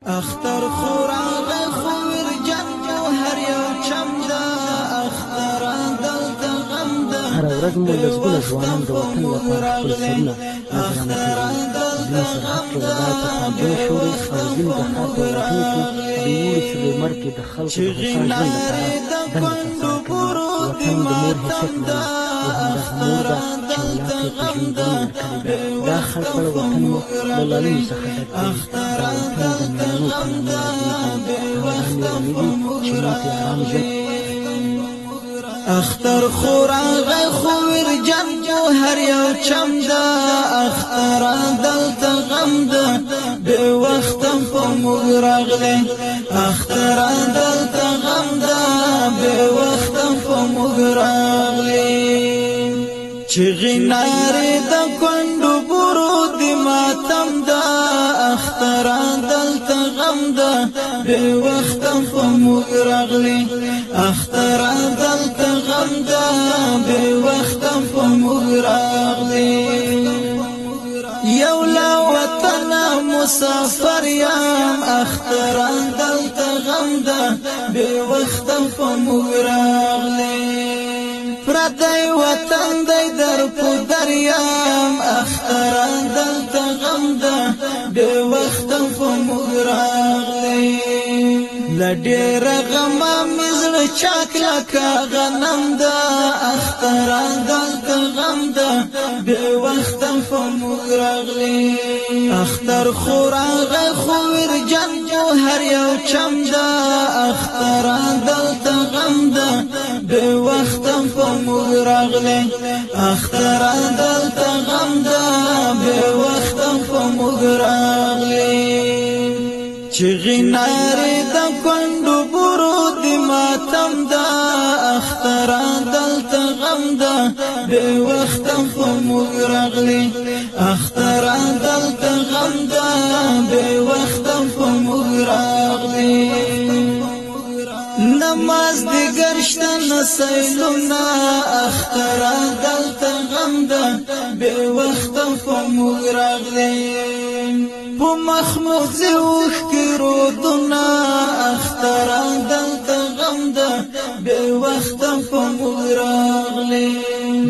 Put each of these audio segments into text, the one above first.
اختر خوراغ خویر جنگ و هر یو چم دا اختر دلتا غم دا هر ورځ مو لسګونه ځوانان د وطن لپاره خپل سرونه نذرانه کوي. دین سرحد کې ولاړ ته پنجو شوري او ځینې د ښار په وطنو کې د یوړې سوې مړ کې د خلکو د هوسا ژوند لپاره دنده ترسره کوي. وطن د مور حیثیت لري او همدغه مور ده چې اولاد ته په ژوندونې ورکړې ده. دا خړپړ وطن مو له لالونو څخه ډک دی. دا وطن د مېلمنو په نامه یادېږي. همدا مې امیل وي چې موږ یې ارام ژوند اختر خوراغ خویر جنگ و هر یو چم دا اختر دلتا غم دا بے وقتم پا مگرغلی اختر دلتا غم دا بے وقتم پا مگرغلی چغی ناری دا کندو برو دی ماتم دا اختر دلتا غم دا بے وقتم پا مگرغلی اختر دلتا غم دا بے وقتم پا مگرغلی یولا وطن مسافر یم اختر دلتا غم دا بے وقتم پا مگرغلی پردی وطن دی در پودر یم اختر دلتا غم دا بے وقتم پا مگرغلی لډیر غم مزړ چاک لکه غنم دا اختر دلتا غم دا بے وقتم په موږ راغلی اختر خوراغ خویر جنگ و هر یو چم دا اختر دلتا غم دا بے وقتم په موږ راغلی اختر دلتا غم دا بے وقتم په موږ راغلی چغی ناری دا کندو برو دی ماتم دا اختر دلتا غم دا بے وقتم پا مگرغلی اختر دلتا غم دا بے وقتم پا مگرغلی نماز دیگر شتا نسیلونا اختر دلتا غم دا بے وقتم پا مگرغلی پو مخموز اوخ کی رودونا اختر دلتا غم دا بے وقتم پا مگراغلی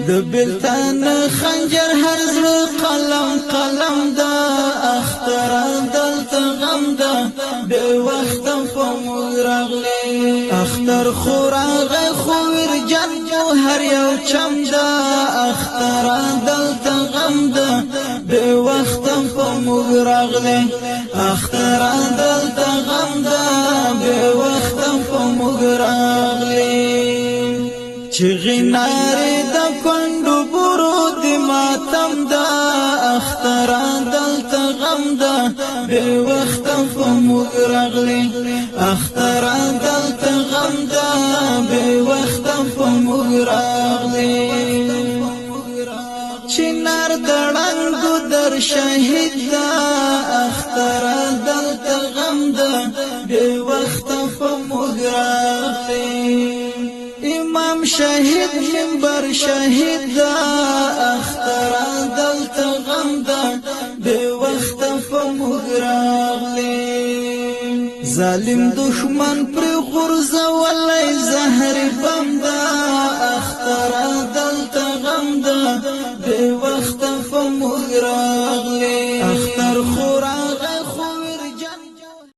د بلتان خنجر هر زر قلم قلم دا اختر دلتا غم دا بے وقتم پا مگراغلی اختر خوراغ خویر جنگ و هر یو چم دا اختر دلتا غم دا بے وقتم پا مگراغلی اختر دلتا غم دا بے وقتم پا مگراغلی چغی ناری دا کندو برو دی ماتم دا اختر دلتا غم دا بے وقتم پا مگراغلی اختر دلتا غم دا بے وقتم پا مگراغلی چنار دړنګو در شهید دا اختر دلتا غم دا بے وقتم پا مگراغلی امام شهید منبر شهید دا اختر دلتا غم دا بے وقتم پا مگراغلی ظالم دشمن پر غرزه ولی زهر بم دا اختر